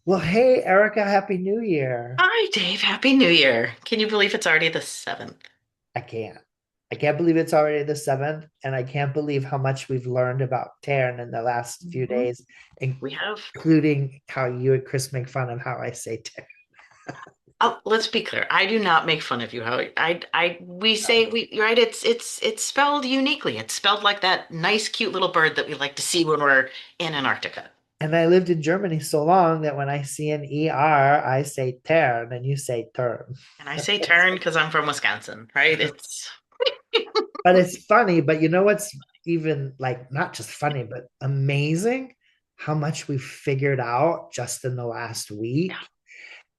Well, hey, Erica, Happy New Year. Hi, Dave. Happy New Year. Can you believe it's already the 7th? I can't. I can't believe it's already the 7th, and I can't believe how much we've learned about Tern in the last few Mhm. days, We have, including how you and Chris make fun of how I say Tern. oh, let's be clear. I do not make fun of you. We say you're right. It's spelled uniquely. It's spelled like that nice, cute little bird that we like to see when we're in Antarctica. And I lived in Germany so long that when I see an ER, I say Tern, and you say Tern. And I say turn because I'm from Wisconsin, right? It's, But it's funny, but you know what's even like not just funny, but amazing? How much we've figured out just in the last yeah, week.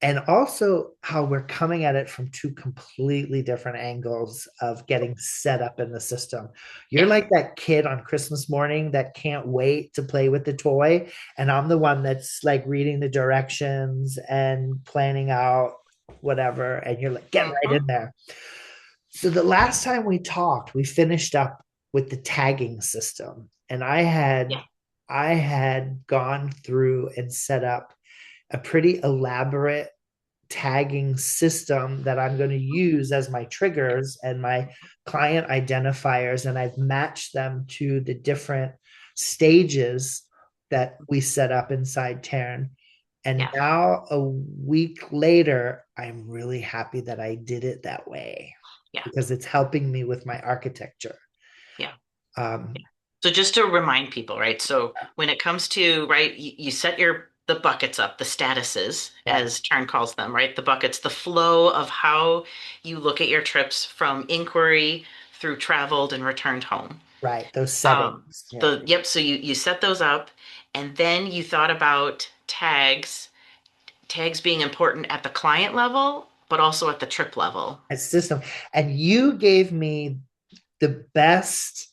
And also how we're coming at it from two completely different angles of getting set up in the system. You're yeah. like that kid on Christmas morning that can't wait to play with the toy. And I'm the one that's like reading the directions and planning out whatever. And you're like, get right Hmm. in there. So the last time we talked, we finished up with the tagging system. And Yeah, I had gone through and set up a pretty elaborate tagging system that I'm going to use as my triggers and my client identifiers. And I've matched them to the different stages that we set up inside Tern. And yeah, now, a week later, I'm really happy that I did it that way yeah, because it's helping me with my architecture. yeah. Um, So just to remind people, right? So when it comes to, right, you set the buckets up, the statuses, right, as Tern calls them, right? The buckets, the flow of how you look at your trips from inquiry through traveled and returned home. right. Those Um, settings. Yeah. yep, so you set those up and then you thought about tags being important at the client level, but also at the trip level. A system. And you gave me the best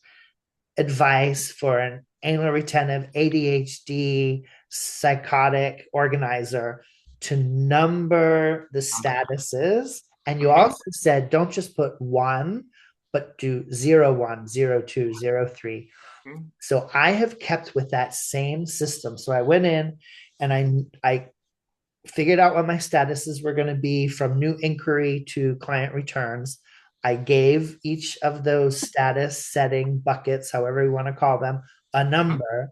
advice for an anal retentive ADHD psychotic organizer to number the statuses. And you Hmm. also said don't just put one, but do 0, 1, 0, 2, 0, 3. So I have kept with that same system. So I went in and I figured out what my statuses were going to be from new inquiry to client returns. I gave each of those status setting buckets, however you want to call them, a Hmm. number.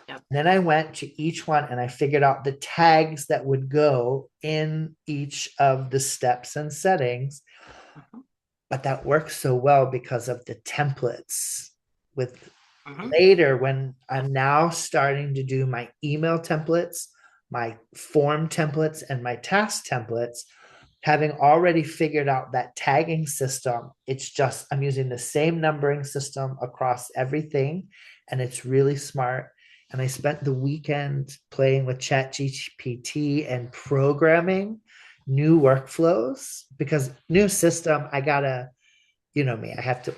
Yep. Then I went to each one and I figured out the tags that would go in each of the steps and settings. Hmm. But that works so well because of the templates. With Hmm. later, when I'm now starting to do my email templates, my form templates, and my task templates, having already figured out that tagging system, it's just I'm using the same numbering system across everything, and it's really smart. And I spent the weekend playing with ChatGPT and programming new workflows because new system, I gotta, you know me, I have to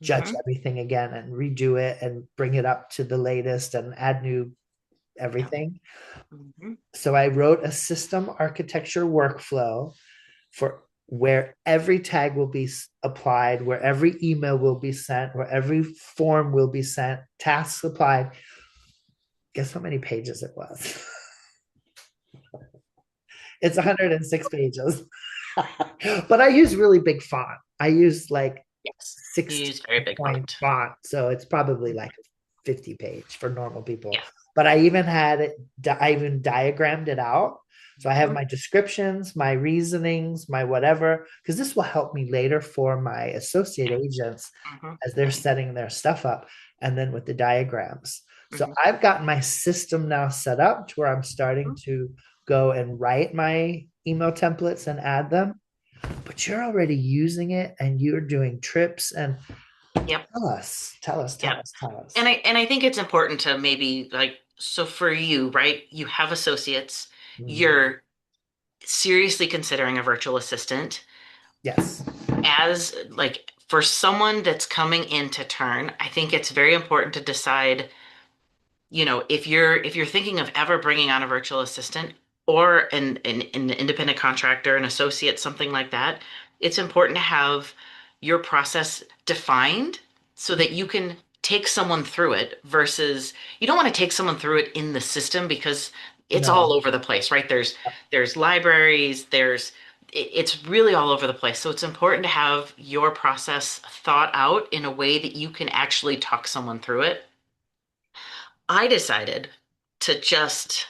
judge Hmm. everything again and redo it and bring it up to the latest and add new Yep. everything. Hmm. So I wrote a system architecture workflow for where every tag will be applied, where every email will be sent, where every form will be sent, tasks applied. Guess how many pages it was? It's 106 pages. But I use really big font. I use like Yes. You 16 use very big point font. font. So it's probably like a 50 page for normal people. Yeah. But I even had it, I even diagrammed it out. So I have Mhm. my descriptions, my reasonings, my whatever, because this will help me later for my associate Yeah. agents Hmm. as they're setting their stuff up and then with the diagrams. So Hmm. I've gotten my system now set up to where I'm starting to go and write my email templates and add them, but you're already using it and you're doing trips and Yep. tell us, tell us, tell Yep. us, tell And us. I think it's important to maybe like, so for you, right? You have associates, Mhm. you're seriously considering a virtual assistant. Yes. As like for someone that's coming in to turn, I think it's very important to decide, if you're thinking of ever bringing on a virtual assistant or an independent contractor, an associate, something like that, it's important to have your process defined so that you can take someone through it versus you don't want to take someone through it in the system because it's all No. over the place, right? There's libraries, it's really all over the place. So it's important to have your process thought out in a way that you can actually talk someone through it. I decided to just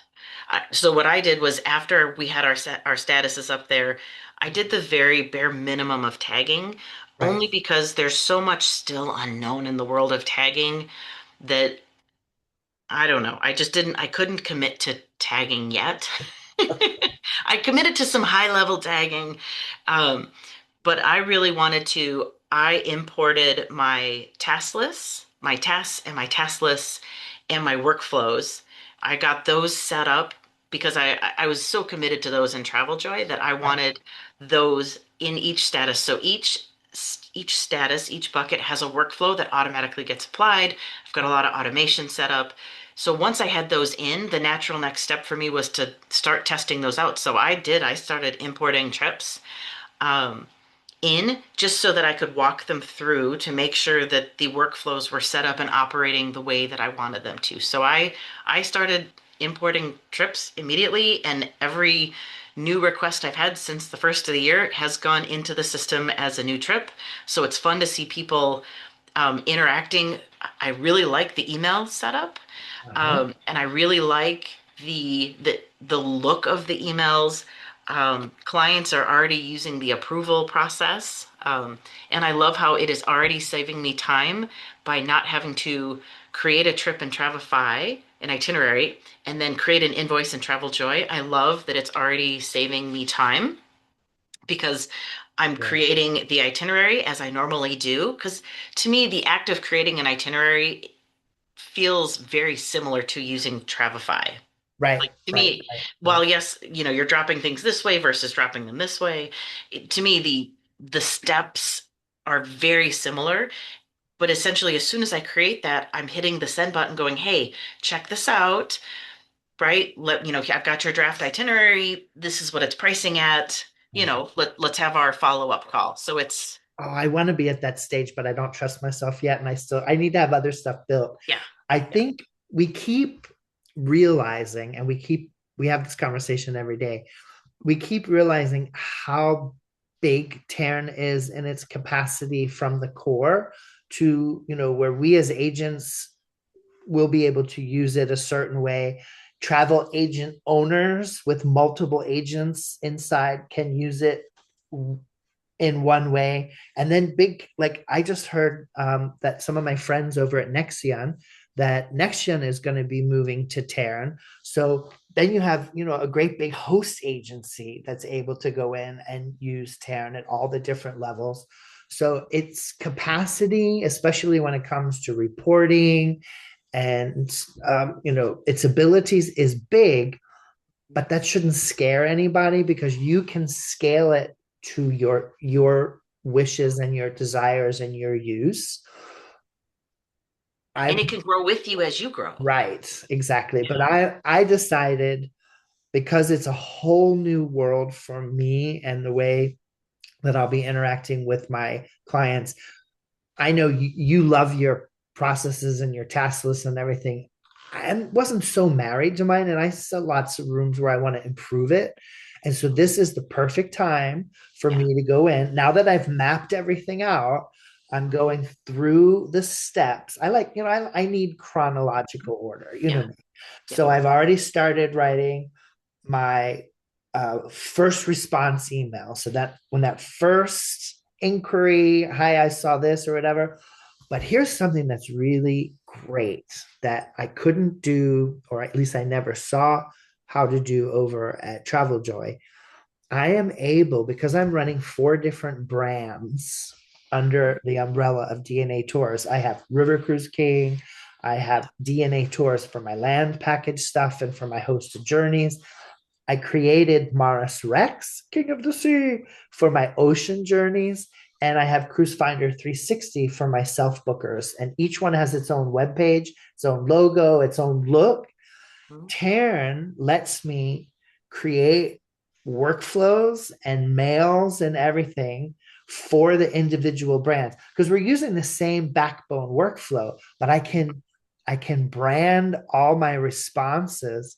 so what I did was after we had our statuses up there, I did the very bare minimum of tagging, Right. only because there's so much still unknown in the world of tagging that I don't know. I couldn't commit to tagging yet. I committed to some high level tagging, um, but I really wanted to. I imported my task lists, my tasks and my task lists and my workflows. I got those set up because I was so committed to those in TravelJoy that I Right. wanted those in each status. So each status, each bucket has a workflow that automatically gets applied. I've got a lot of automation set up. So once I had those in, the natural next step for me was to start testing those out. So I started importing trips. Um, in just so that I could walk them through to make sure that the workflows were set up and operating the way that I wanted them to. So I started importing trips immediately, and every new request I've had since the first of the year has gone into the system as a new trip. So it's fun to see people interacting. I really like the email setup. Uh-huh. And I really like the look of the emails. Clients are already using the approval process, and I love how it is already saving me time by not having to create a trip in Travefy, an itinerary, and then create an invoice in TravelJoy. I love that it's already saving me time because I'm Yeah. creating the itinerary as I normally do. Because to me, the act of creating an itinerary feels very similar to using Travefy. Right. Like to Right. me, Right. Right. while yes, you're dropping things this way versus dropping them this way, to me the steps are very similar, but essentially as soon as I create that, I'm hitting the send button going, "Hey, check this out." Right? I've got your draft itinerary. This is what it's pricing at. Let's have our follow-up call. So it's Oh, I want to be at that stage, but I don't trust myself yet. And I need to have other stuff built. yeah, I yeah. think we keep realizing, and we have this conversation every day. We keep realizing how big Tern is in its capacity from the core to, where we as agents will be able to use it a certain way. Travel agent owners with multiple agents inside can use it in one way. And then big, like I just heard that some of my friends over at Nexion, that Nexion is going to be moving to Tern. So then you have, a great big host agency that's able to go in and use Tern at all the different levels. So its capacity, especially when it comes to reporting and, its abilities is big, but that shouldn't scare anybody because you can scale it to your wishes and your desires and your use. And I it can grow with you as you grow. Right, exactly. But Yeah. I decided, because it's a whole new world for me and the way that I'll be interacting with my clients. I know you love your processes and your task lists and everything. I wasn't so married to mine, and I saw lots of rooms where I want to improve it. And so this is the perfect time for Yeah. me to go in. Now that I've mapped everything out, I'm going through the steps. I like, I need chronological order, Yeah. me. Yeah. So I've already started writing my first response email. So that when that first inquiry, hi, I saw this or whatever. But here's something that's really great that I couldn't do, or at least I never saw how to do over at TravelJoy. I am able, because I'm running 4 different brands under the umbrella of DNA Tours. I have River Cruise King, I have DNA Tours for my land package stuff and for my hosted journeys. I created Maris Rex, King of the Sea, for my ocean journeys. And I have Cruise Finder 360 for my self bookers. And each one has its own webpage, its own logo, its own look. Mhm. Taryn lets me create workflows and mails and everything for the individual brands because we're using the same backbone workflow, but I can brand all my responses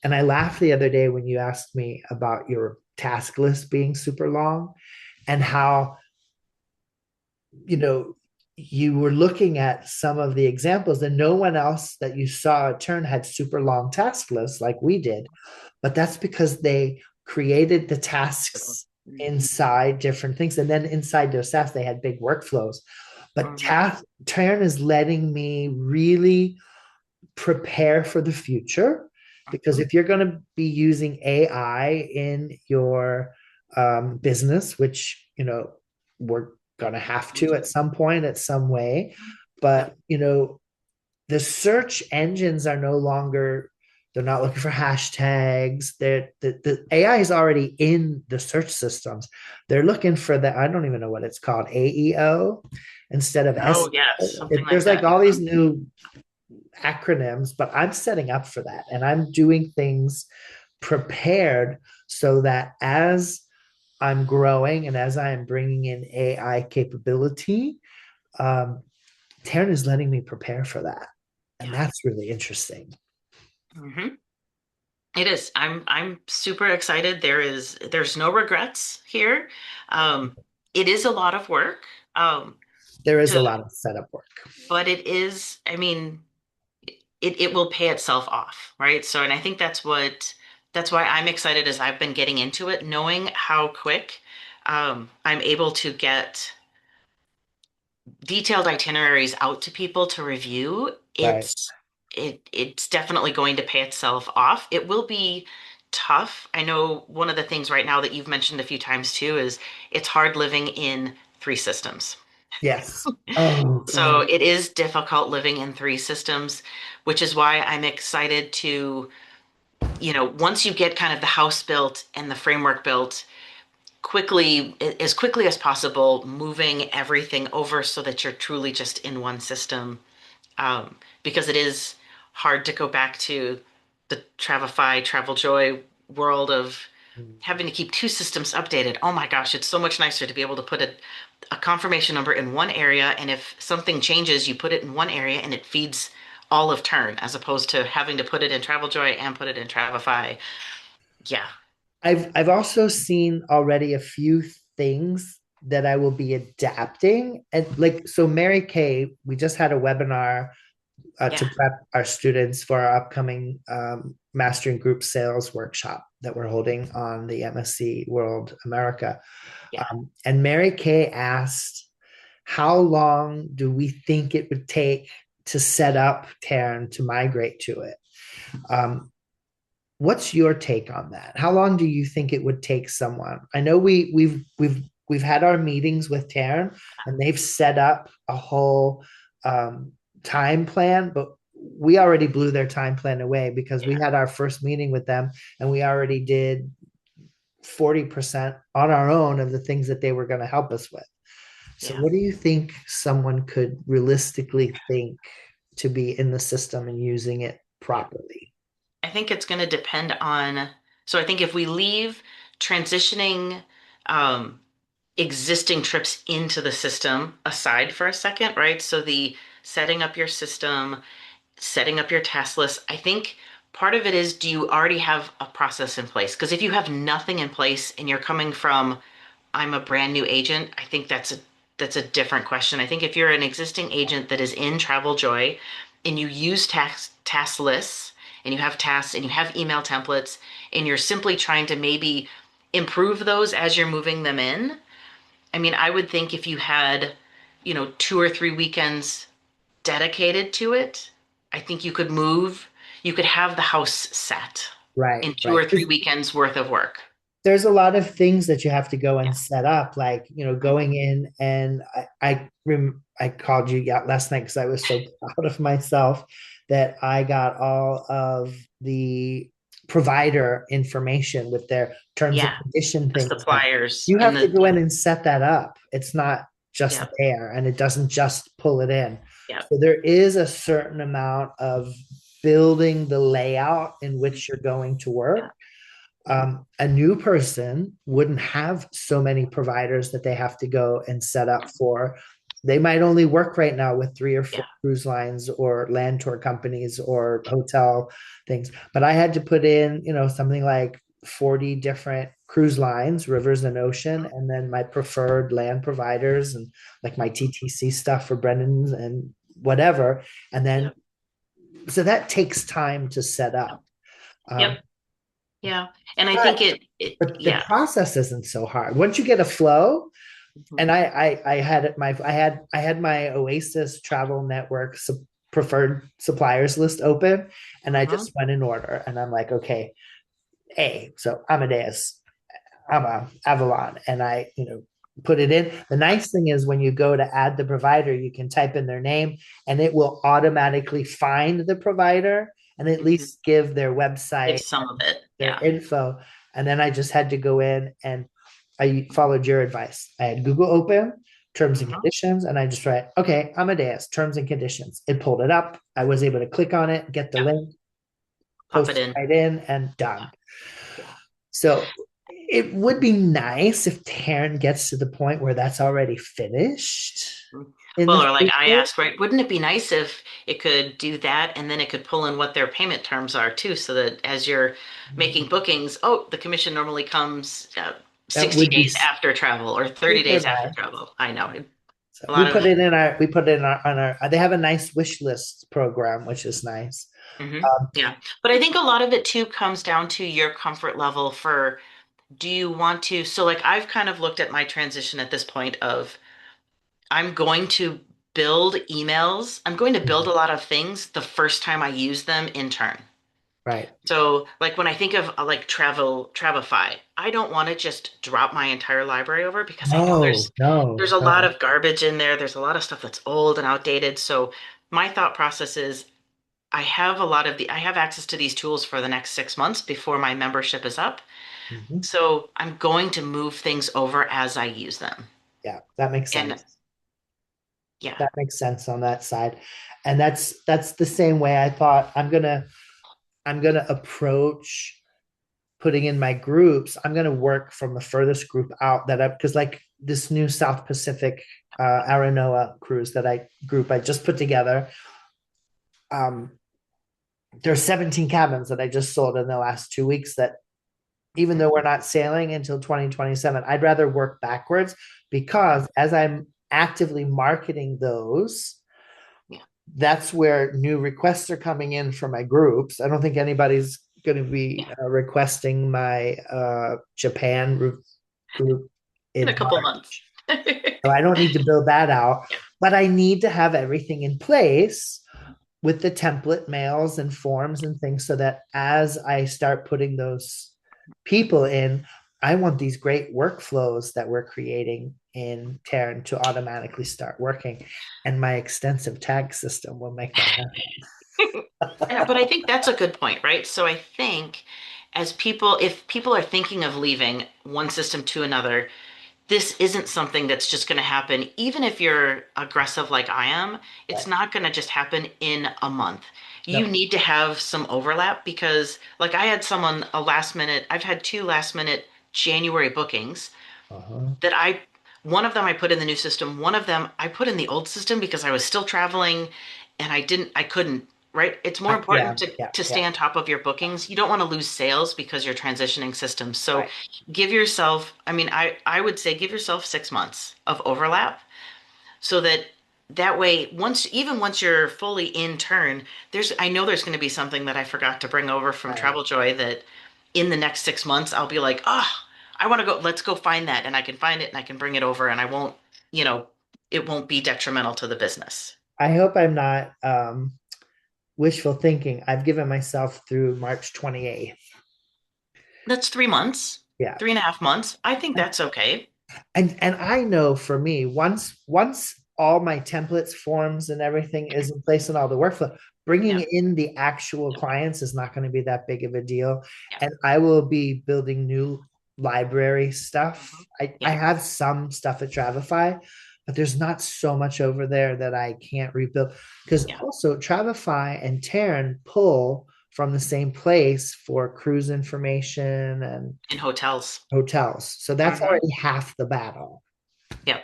And I laughed the other day when you asked me about your task list being super long and how, you know, you were looking at some of the examples and no one else that you saw at Tern had super long task lists like we did. But that's because they created the tasks Mhm. inside different things. And then inside those tasks, they had big workflows. But Mhm. Tern is letting me really prepare for the future because Mhm. if you're going to be using AI in your business, which we're going to have to at some point, at some way, Yep. but the search engines are no longer, they're not looking for hashtags. The AI is already in the search systems. They're looking for the, I don't even know what it's called, AEO instead of Oh, SEO. yes, something like There's like that. all these new acronyms, but I'm setting up for that and I'm doing things prepared so that as I'm growing and as I am bringing in AI capability, um, Tern is letting me prepare for that. And Yeah. that's really interesting. Hmm. It is. I'm super excited. There's no regrets here. Um, it is a lot of work. There is To a lot of setup work. But it is, I mean, it will pay itself off, right? So, and I think that's why I'm excited as I've been getting into it, knowing how quick I'm able to get detailed itineraries out to people to review. Right. It's definitely going to pay itself off. It will be tough. I know one of the things right now that you've mentioned a few times too is it's hard living in three systems. Yes. Oh, So God. it is difficult living in three systems, which is why I'm excited to, once you get kind of the house built and the framework built, as quickly as possible, moving everything over so that you're truly just in one system. Because it is hard to go back to the Travefy, TravelJoy world of having to keep two systems updated. Oh my gosh, it's so much nicer to be able to put a confirmation number in one area, and if something changes, you put it in one area and it feeds all of Tern, as opposed to having to put it in TravelJoy and put it in Travefy. Yeah, I've also seen already a few things that I will be adapting. And like, so Mary Kay, we just had a webinar to yeah, prep our students for our upcoming Mastering Group Sales workshop that we're holding on the MSC World America. yeah, And Mary Kay asked, how long do we think it would take to set up Tern to migrate to it? Um, what's your take on that? How long do you think it would take someone? I know we've had our meetings with Tern and they've set up a whole um, time plan, but we already blew their time plan away because we yeah, had our first meeting with them and we already did 40% on our own of the things that they were going to help us with. So yeah. what do you think someone could realistically think to be in the system and using it properly? I think it's going to depend on. So I think if we leave transitioning um, existing trips into the system aside for a second, right? So the setting up your system, setting up your task list, I think part of it is, do you already have a process in place? Because if you have nothing in place and you're coming from, I'm a brand new agent, I think that's a different question. I think if you're an existing agent that is in TravelJoy and you use task lists and you have tasks and you have email templates and you're simply trying to maybe improve those as you're moving them in, I mean, I would think if you had, 2 or 3 weekends dedicated to it, I think you could have the house set Right, in two right. or three weekends worth of work. There's a lot of things that you have to go Yeah. and set up, like going Mhm. in and I called you last night because I was so proud of myself that I got all of the provider information with their terms and Yeah. condition The things. Like suppliers you and have to the, go in and set that up. It's not just yeah, there, and it doesn't just pull it in. yeah, So there is a certain amount of building the layout in which you're going to yeah, work. A new person wouldn't have so many providers that they have to go and set up for. they might only work right now with three or four Yeah. cruise lines or land tour companies or hotel things. But I had to put in, something like 40 different cruise lines, rivers and ocean, Mhm. and then my preferred land providers and like my Mhm. TTC stuff for Brendan's and whatever. And then, Yep. so that takes time to set up. Yep. Um, Yeah. And I think but it the yeah. process isn't so hard. Once you get a flow, Mhm. and I had my Oasis Travel Network preferred suppliers list open, and I Mhm. just went in order, and I'm like, okay, so Amadeus, I'm a Avalon, and I put it in. The nice thing is when you go to add the provider, you can type in their name, and it will automatically find the provider and at Mhm. least give their Give website, some of it. their Yeah. info. And then I just had to go in and I followed your advice. I had Google open, terms and Mhm. conditions, and I just write, okay, Amadeus, terms and conditions. It pulled it up. I was able to click on it, get the Yeah. link, Pop it post in. it right in, and Yeah. done. Yeah. So it would be nice if Tern gets to the point where that's already finished Mm. in Well, the or like I future. asked, right, wouldn't it be nice if it could do that and then it could pull in what their payment terms are too, so that as you're making bookings, oh, the commission normally comes That 60 would be days after travel or 30 super days after nice. travel. I know. So A lot of we put it in our on our they have a nice wish list program, which is nice. yeah. But I think a lot of it too comes down to your comfort level for do you want to, so like I've kind of looked at my transition at this point of I'm going to build emails. I'm going to build a lot of things the first time I use them in turn. Right. So, like when I think of like Travify, I don't want to just drop my entire library over because I know No, there's no, a lot no. of garbage in there. There's a lot of stuff that's old and outdated. So, my thought process is I have access to these tools for the next 6 months before my membership is up. Mhm. So, I'm going to move things over as I use them. Yeah, that makes And sense. yeah. That makes sense on that side. And that's the same way I thought I'm gonna approach putting in my groups. I'm gonna work from the furthest group out that I because like this new South Pacific Aranoa cruise that I just put together. Um, there's 17 cabins that I just sold in the last 2 weeks that even Mhm. though we're not sailing until 2027, I'd rather work backwards Mhm. because as I'm actively marketing those, Yeah. that's where new requests are coming in for my groups. I don't think anybody's going to be Yeah. requesting my Japan group In a in couple months. March. So I don't need to build that out, Yeah. but I need to have everything in place with the template mails and forms and things so that as I start putting those people in, I want these great workflows that we're creating in Tern to automatically start working. And my extensive tag system will make that But happen. I think that's a good point, right? So I think if people are thinking of leaving one system to another, this isn't something that's just going to happen. Even if you're aggressive like I am, it's Right. not going to just happen in a month. You No. need to have some overlap because, like, I've had two last minute January bookings Uh-huh. that one of them I put in the new system, one of them I put in the old system because I was still traveling and I couldn't, right? It's more Yeah, important yeah, to yeah. stay on top of your bookings. You don't want to lose sales because you're transitioning systems. So Right. give yourself, I would say give yourself 6 months of overlap so that that way once you're fully in turn, I know there's going to be something that I forgot to bring over from Right. TravelJoy that in the next 6 months I'll be like, oh, I want to go, let's go find that. And I can find it and I can bring it over and I won't, you know, it won't be detrimental to the business. I hope I'm not wishful thinking. I've given myself through March 28th. That's 3 months, Yeah. 3.5 months. I think that's okay. And I know for me, once all my templates, forms, and everything is in place and all the workflow, bringing Yeah. in the actual clients is not going to be that big of a deal. Yeah. And I will be building new library stuff. Mhm. I Yeah. have some stuff at Travify, but there's not so much over there that I can't rebuild. Because Yeah. also Travify and Terran pull from the same place for cruise information and In hotels. hotels. So that's Hmm. already half the battle. Yeah.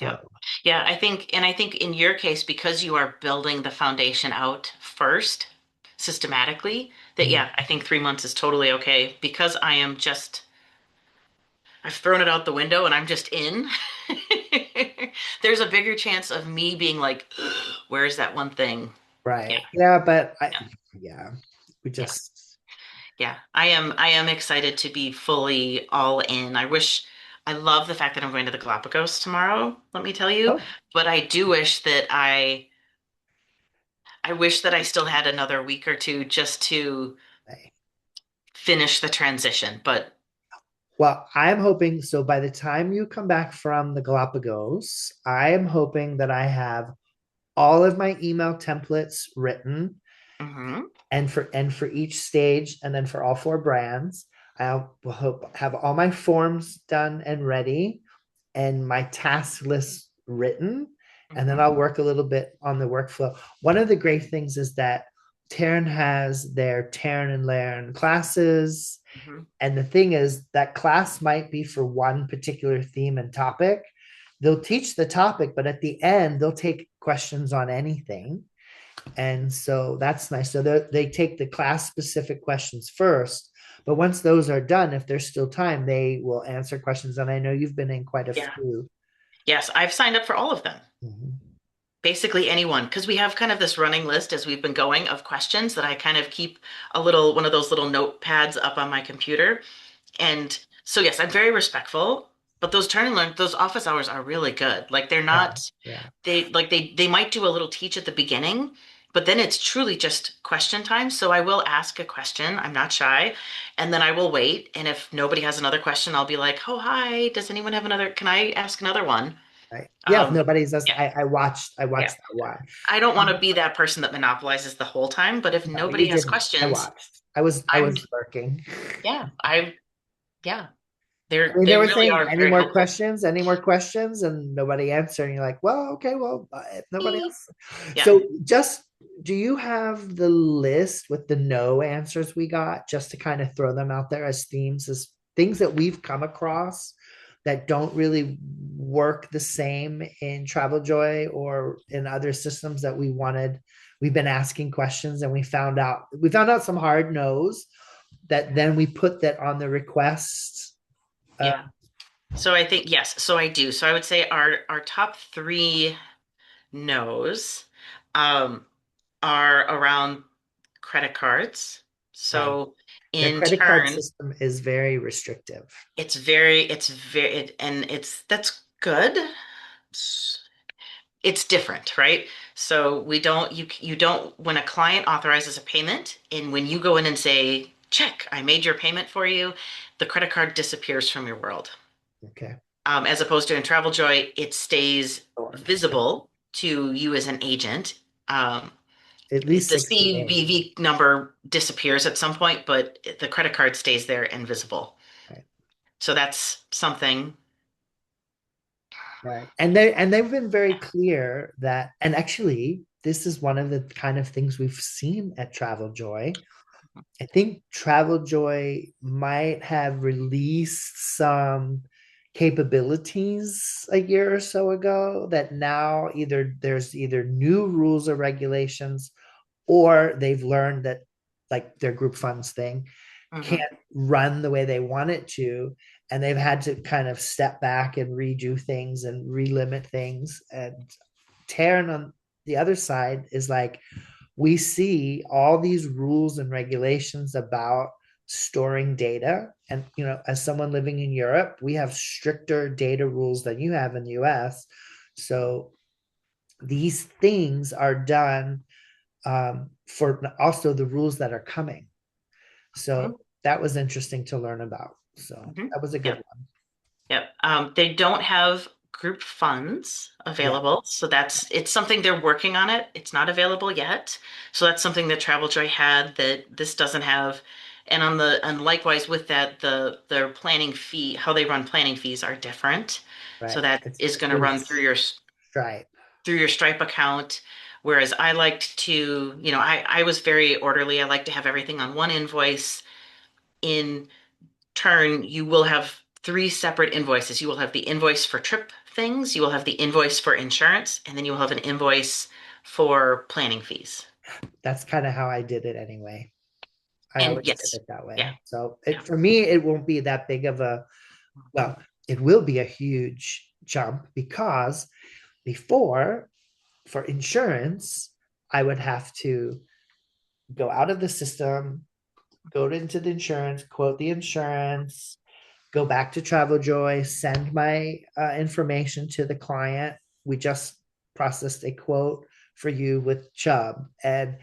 Yeah. So, Yeah, I think in your case, because you are building the foundation out first systematically, that mm, yeah, I think 3 months is totally okay because I've thrown it out the window and I'm just in. There's a bigger chance of me being like, where's that one thing? Yeah, right. Yeah, but yeah, yeah, we yeah. just, Yeah, I am excited to be fully all in. I love the fact that I'm going to the Galapagos tomorrow, let me tell you, oh, but I do wish that I wish that I still had another week or two just to okay. finish the transition. But Well, I'm hoping so by the time you come back from the Galapagos, I am hoping that I have all of my email templates written mhm, and for each stage and then for all four brands. I will hope have all my forms done and ready and my task list written. And then mhm, I'll work a little bit on the workflow. One of the great things is that Tern has their Tern and Learn classes. mhm. And the thing is, that class might be for one particular theme and topic. They'll teach the topic, but at the end, they'll take questions on anything. And so that's nice. So they take the class specific questions first. But once those are done, if there's still time, they will answer questions. And I know you've been in quite a Yeah. few. Yes, I've signed up for all of them. Mhm. Basically anyone, because we have kind of this running list as we've been going of questions that I kind of keep one of those little notepads up on my computer. And so, yes, I'm very respectful, but those turn and learn, those office hours are really good. Like they're Yeah. not, Yeah. they might do a little teach at the beginning, but then it's truly just question time. So I will ask a question. I'm not shy. And then I will wait. And if nobody has another question, I'll be like, oh, hi, does anyone have another? Can I ask another one? Right. Yeah. If Um, nobody's just, yeah, I yeah. watched that one. I don't want to Um, be that person that monopolizes the whole time, but if no, nobody you has didn't. I questions, watched. I I'm, was lurking. yeah, yeah, I mean, they they were really saying, are any very more helpful. questions? Any more questions? And nobody answered. And you're like, well, okay, well, if nobody Me. else. Yeah. So just, do you have the list with the no answers we got just to kind of throw them out there as themes, as things that we've come across that don't really work the same in TravelJoy or in other systems that we've been asking questions and we found out some hard no's that then we put that on the request. Uh, Yeah. So I think yes, so I do. So I would say our top three no's um are around credit cards. Right. So Their in credit card turn, system is very restrictive. it's very and it's that's good. It's different, right? So we don't you don't when a client authorizes a payment and when you go in and say, check, I made your payment for you, the credit card disappears from your world. Okay. As opposed to in TravelJoy, it stays Stored. visible to you as an agent. Um, At least the 60 days. CVV number disappears at some point, but the credit card stays there and visible. Right. So that's something. Right. And they've been very clear that, and actually, this is one of the kind of things we've seen at Travel Joy. I think Travel Joy might have released some capabilities a year or so ago that now there's either new rules or regulations, or they've learned that, like their group funds thing can't Mhm, run the way they want it to, and they've had to kind of step back and redo things and relimit things. And Taryn on the other side is like, we see all these rules and regulations about storing data, and as someone living in Europe, we have stricter data rules than you have in the US. So these things are done, for also the rules that are coming. mhm, So that was interesting to learn about. So mhm. that was a good Yep. one. Yep. They don't have group funds Yeah, available, so it's something they're working on it. It's not available yet. So that's something that TravelJoy had that this doesn't have. And likewise with that, their planning fee, how they run planning fees are different. So right. that It's is going to through run Stripe. through your Stripe account. Whereas I liked to, I was very orderly. I like to have everything on one invoice. In turn, you will have three separate invoices. You will have the invoice for trip things. You will have the invoice for insurance, and then you will have an invoice for planning fees. That's kind of how I did it anyway. I And always did yes, it that yeah, way. So yeah. it for me, it won't be that big of a, well, it will be a huge jump because before, for insurance, I would have to go out of the system, go into the insurance, quote the insurance, go back to TravelJoy, send my information to the client. We just processed a quote for you with Chubb, and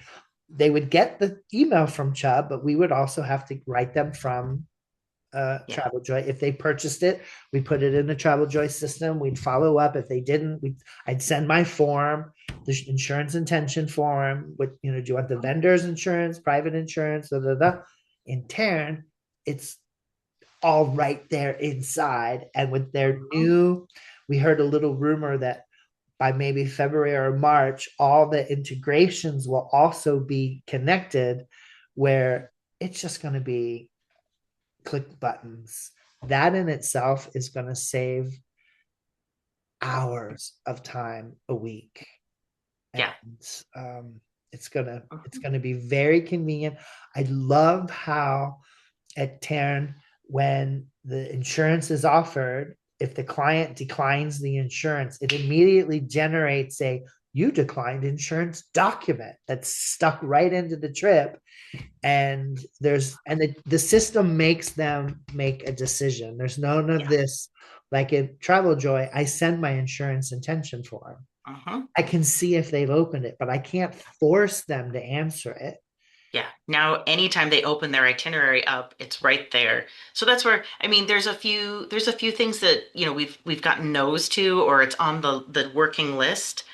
they would get the email from Chubb, but we would also have to write them from Yeah. TravelJoy. If they purchased it, we put it in the TravelJoy system. We'd follow up. If they didn't, I'd send my form, the insurance intention form. With do you want the vendor's insurance, private insurance, da da da. In Tern, it's all right there inside. And with their Mhm. new, we heard a little rumor that by maybe February or March, all the integrations will also be connected, where it's just going to be click buttons. That in itself is going to save hours of time a week. And Yeah. um, it's Mhm. gonna be very convenient. I love how at Tern, when the insurance is offered, if the client declines the insurance, it immediately generates a you declined insurance document that's stuck right into the trip. And the system makes them make a decision. There's none of Yeah. this, like in TravelJoy, I send my insurance intention form. Mhm. I can see if they've opened it, but I can't force them to answer it. Yeah. Now, anytime they open their itinerary up, it's right there. So that's where, I mean, there's a few things that, we've gotten no's to, or it's on the working list.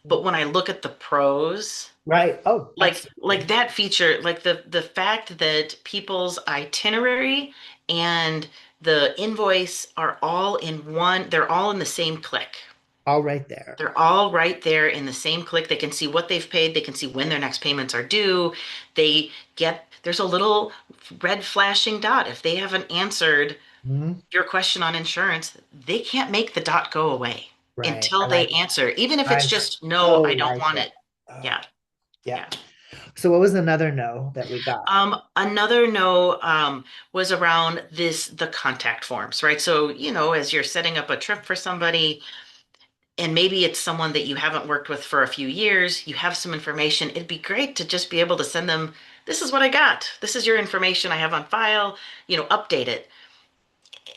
But when I look at the pros, Right. Oh, like absolutely. that feature, like the fact that people's itinerary and the invoice are all in one, they're all in the same click. All right there. They're all right there in the same click. They can see what they've paid. They can see when their next payments are due. There's a little red flashing dot. If they haven't answered Mhm. your question on insurance, they can't make the dot go away Right. until they answer, even if it's I just, no, so I don't like want it. it. Oh, Yeah. yeah. Yeah. So what was another no that we got? Another no was around the contact forms, right? So, as you're setting up a trip for somebody, and maybe it's someone that you haven't worked with for a few years, you have some information. It'd be great to just be able to send them, this is what I got. This is your information I have on file, update it.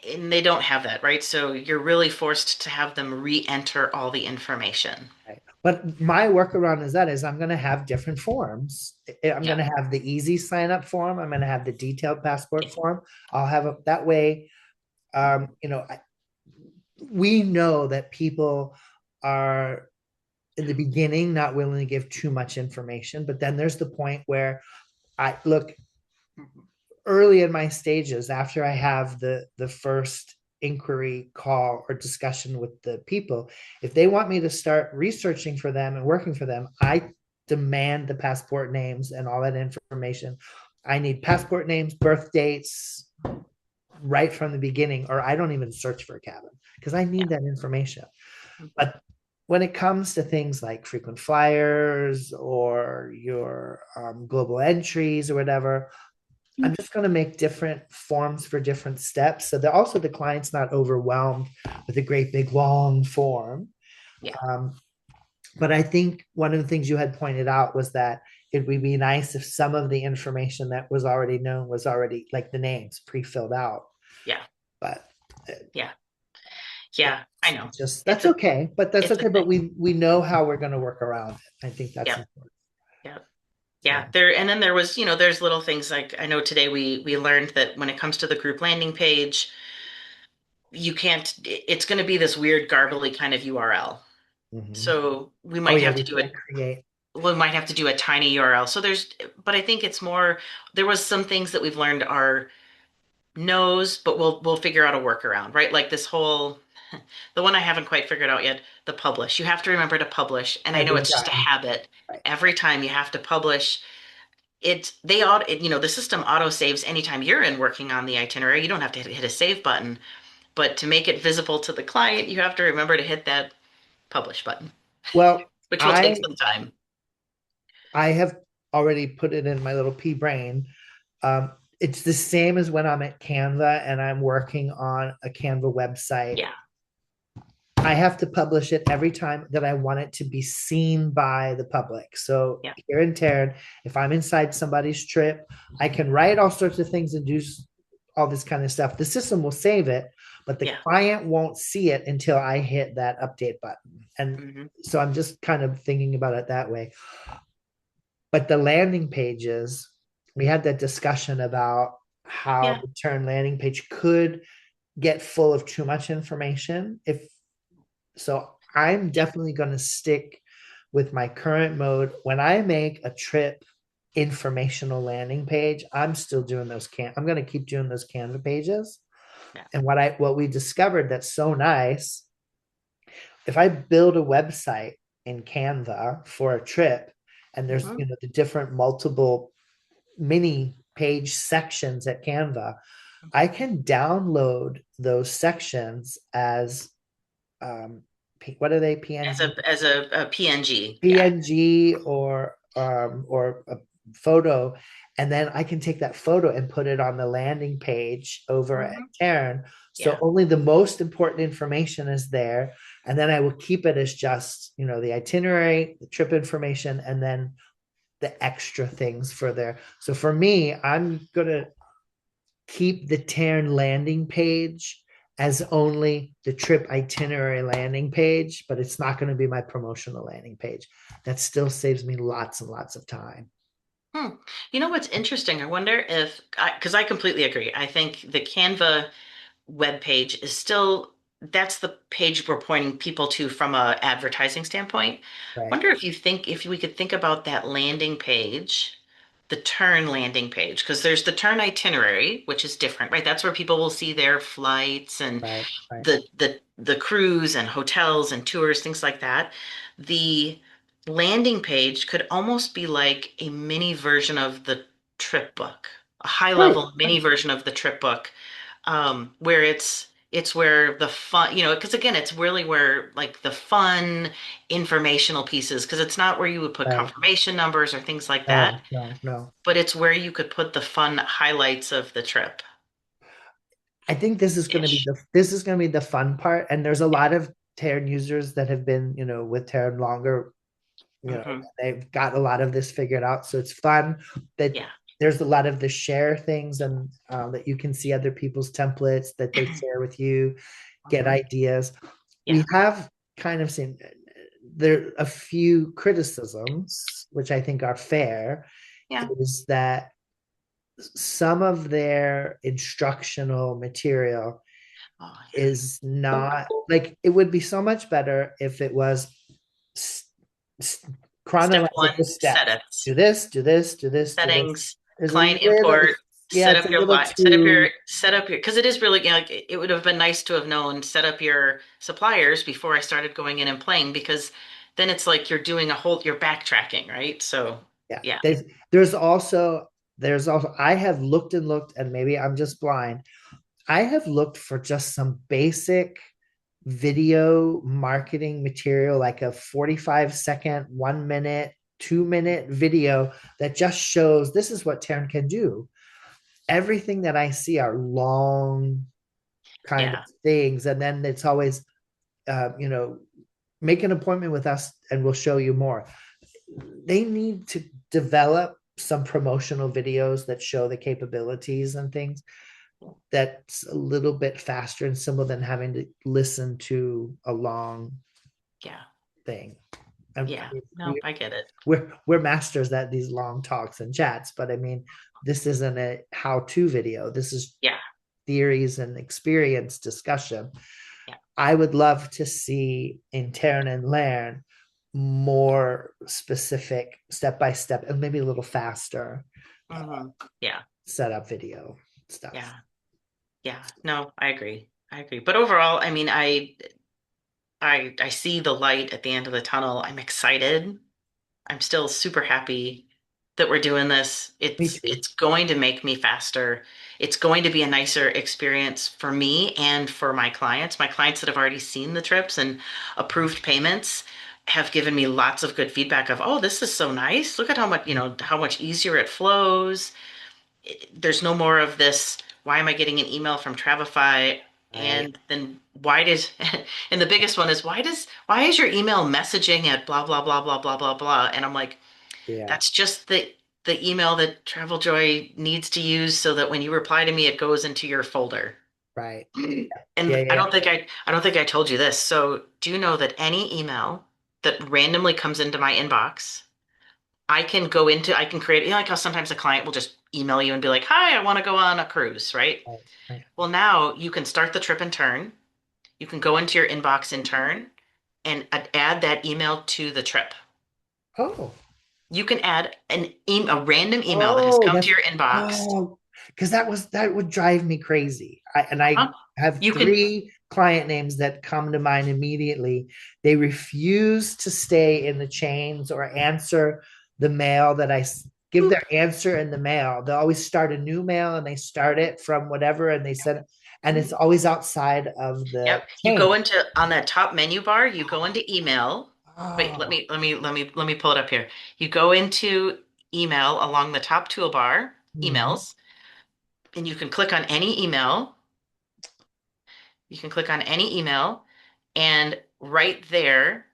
And they don't have that, right? So you're really forced to have them re-enter all the information. Right. But my workaround is I'm going to have different forms. I'm going Yeah. to have the easy sign up form. I'm going to have the detailed passport Yeah. form. I'll have that way. We know that people are in the beginning not willing to give too much information, but then there's the point where I look early in my stages after I have the first inquiry call or discussion with the people. If they want me to start researching for them and working for them, I demand the passport names and all that information. I need passport names, birth dates right from the beginning, or I don't even search for a cabin because I Yeah. need that information. Mhm. But when it comes to things like frequent flyers or your global entries or whatever, I'm just going to make different forms for different steps. So that also the client's not overwhelmed with a great big long form. Yeah. Um, but I think one of the things you had pointed out was that it would be nice if some of the information that was already known was already like the names pre-filled out. Yeah. But Yeah. Yeah. I know. it's just It's that's a okay. But that's it's a okay. But thing. we know how we're going to work around it. I think that's Yeah. important. Yeah. So Yeah, and then there's little things like I know today we learned that when it comes to the group landing page, you can't, it's going to be this weird garbly kind of URL. mhm. So Oh yeah, we can't create. we might have to do a tiny URL. But I think it's more, there was some things that we've learned are no's, but we'll figure out a workaround, right? Like this whole, the one I haven't quite figured out yet, the publish. You have to remember to publish, and I know Every it's just a time. habit. Right. Every time you have to publish, they ought, the system auto saves anytime you're in working on the itinerary. You don't have to hit a save button, but to make it visible to the client, you have to remember to hit that publish button, Well, which will take I some time. I have already put it in my little pea brain. It's the same as when I'm at Canva and I'm working on a Canva website. Yeah, I have to publish it every time that I want it to be seen by the public. So yeah, here in Tern, if I'm inside somebody's trip, I can write all sorts of things and do all this kind of stuff. The system will save it, but the yeah. client won't see it until I hit that update button. And Hmm. so I'm just kind of thinking about it that way. But the landing pages, we had that discussion about how Yeah. the Tern landing page could get full of too much information. If so, I'm Yeah. definitely going to stick with my current mode. When I make a trip informational landing page, I'm still doing those I'm going to keep doing those Canva pages. Yeah. And what we discovered that's so nice, if I build a website in Canva for a trip and there's, Hmm. the different multiple mini page sections at Canva, I can download those sections as what are they, As PNG, a PNG. Yeah. PNG or a photo, and then I can take that photo and put it on the landing page over at Hmm. Tern. So Yeah. only the most important information is there, and then I will keep it as just the itinerary, the trip information, and then the extra things for there. So for me, I'm gonna keep the Tern landing page as only the trip itinerary landing page, but it's not going to be my promotional landing page. That still saves me lots and lots of time. Hmm. You know what's interesting? I wonder if, because I completely agree. I think the Canva web page is still, that's the page we're pointing people to from a advertising standpoint. Right, Wonder if you think if we could think about that landing page, the Tern landing page, because there's the Tern itinerary, which is different, right? That's where people will see their flights and right, right, the cruise and hotels and tours, things like that. The landing page could almost be like a mini version of the trip book, a high right, level mini version of the trip book, where it's where the fun, because again, it's really where like the fun informational pieces, because it's not where you would put right. confirmation numbers or things like that, No, no, no. but it's where you could put the fun highlights of the trip I think ish. this is going to be the fun part. And there's a lot of Terran users that have been, with Terran longer, Hmm. they've got a lot of this figured out. So it's fun that Yeah. there's a lot of the share things and that you can see other people's templates that they share with you, get Hmm. ideas. We Yeah. have kind of seen there a few criticisms, which I think are fair, Yeah. is that some of their instructional material Oh, yeah. is not like it would be so much better if it was s- s- Step chronological one, steps. setups. Do this, do this, do this, do this. Settings, There's a client little, import, yeah, set it's up a your little live, set up too, your, because it is really, like, it would have been nice to have known, set up your suppliers before I started going in and playing, because then it's like you're backtracking, right? So, yeah. yeah. There's also, I have looked and looked, and maybe I'm just blind. I have looked for just some basic video marketing material, like a 45-second, 1 minute, 2 minute video that just shows this is what Taryn can do. Everything that I see are long kind of Yeah. things. And then it's always, uh, you know, make an appointment with us and we'll show you more. They need to develop some promotional videos that show the capabilities and things that's a little bit faster and simple than having to listen to a long Yeah. thing. And I Yeah. mean, No, I get it. we're masters at these long talks and chats, but I mean, this isn't a how-to video. This is Yeah. theories and experience discussion. Yeah. I would love to see in Terran and Learn more specific step by step and maybe a little faster Hmm. Yeah. setup video stuff. Yeah. Yeah. No, I agree. I agree. But overall, I mean, I see the light at the end of the tunnel. I'm excited. I'm still super happy that we're doing this. Me It's too. it's going to make me faster. It's going to be a nicer experience for me and for my clients. My clients that have already seen the trips and approved payments have given me lots of good feedback of, oh, this is so nice. Look at how much, how much easier it flows. There's no more of this, why am I getting an email from Travefy? Right. And then why does, and the biggest one is, why is your email messaging at blah, blah, blah, blah, blah, blah, blah? And I'm like, Yeah. that's just the email that TravelJoy needs to use so that when you reply to me, it goes into your folder. Right. Yeah. And Yeah. I don't think I told you this. So do you know that any email that randomly comes into my inbox, I can create, like how sometimes a client will just email you and be like, hi, I want to go on a cruise, right? Right. Right. Well, now you can start the trip in Tern. You can go into your inbox in Tern and add that email to the trip. Oh. You can add a random email that has Oh, come to that's your inbox. because that would drive me crazy. I Uh-huh. have You can, three client names that come to mind immediately. They refuse to stay in the chains or answer the mail that give their answer in the mail. They always start a new mail and they start it from whatever and they send it, and it's always outside of the yep. You go chain. into on that top menu bar, you go into email. Wait, Oh. let me pull it up here. You go into email along the top toolbar, Mhm. emails, and you can click on any email. You can click on any email, and right there,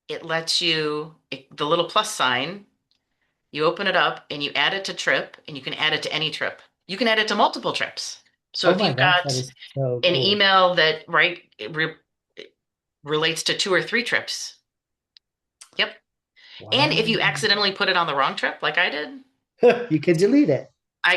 it lets the little plus sign, you open it up and you add it to trip, and you can add it to any trip. You can add it to multiple trips. So Oh if my you've gosh, that got is so an cool. email that, right, relates to 2 or 3 trips. Yep. And if Wow. you accidentally put it on the wrong trip, like I did, You can delete it.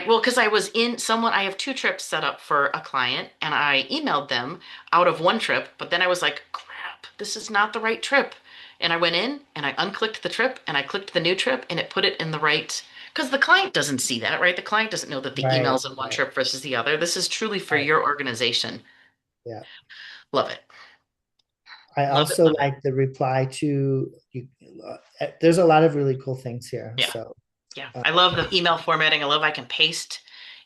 well, because I was in someone, I have 2 trips set up for a client, and I emailed them out of one trip, but then I was like, crap, this is not the right trip. And I went in and I unclicked the trip and I clicked the new trip and it put it in the right, because the client doesn't see that, right? The client doesn't know that the Right, email's in one right, trip versus the other. This is truly for right. your organization. Yeah. Love it. I Love it. also Love it. like the reply to you. There's a lot of really cool things here. Yeah. So, Yeah. uh, I love the email formatting. I love I can paste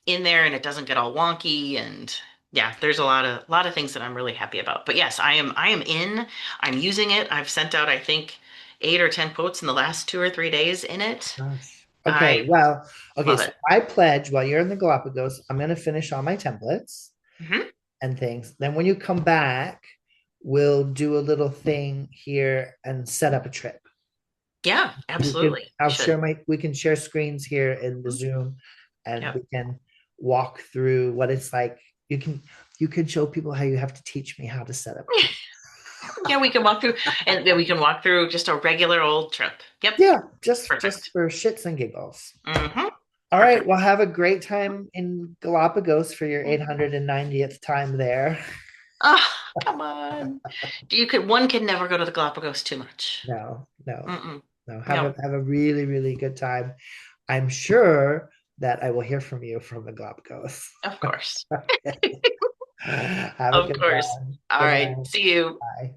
in there and it doesn't get all wonky and yeah, there's a lot of things that I'm really happy about. But yes, I am in. I'm using it. I've sent out I think 8 or 10 quotes in the last 2 or 3 days in it. gosh. Okay. I Well, okay. love So it. I pledge while you're in the Galapagos, I'm going to finish all my templates Hmm. and things. Then when you come back, we'll do a little thing here and set up a trip. Yeah, absolutely. We should. We can share screens here in the Mhm. Zoom and Yep. we can walk through what it's like. You can, you can show people how you have to teach me how to set up too. Yeah, we can walk through and then we can walk through just a regular old trip. Yep. Yeah, just Perfect. for shits and giggles. Hmm. All right, Perfect. well, have a great time in Galapagos for your 890th time there. Oh, come on. One can never go to the Galapagos too much. No, no, Mm-mm. no. No, Have a really, really good time. I'm sure that I will hear from you from the Galapagos. of course. Have a Of good course. one. All Good right. night. See you. Bye.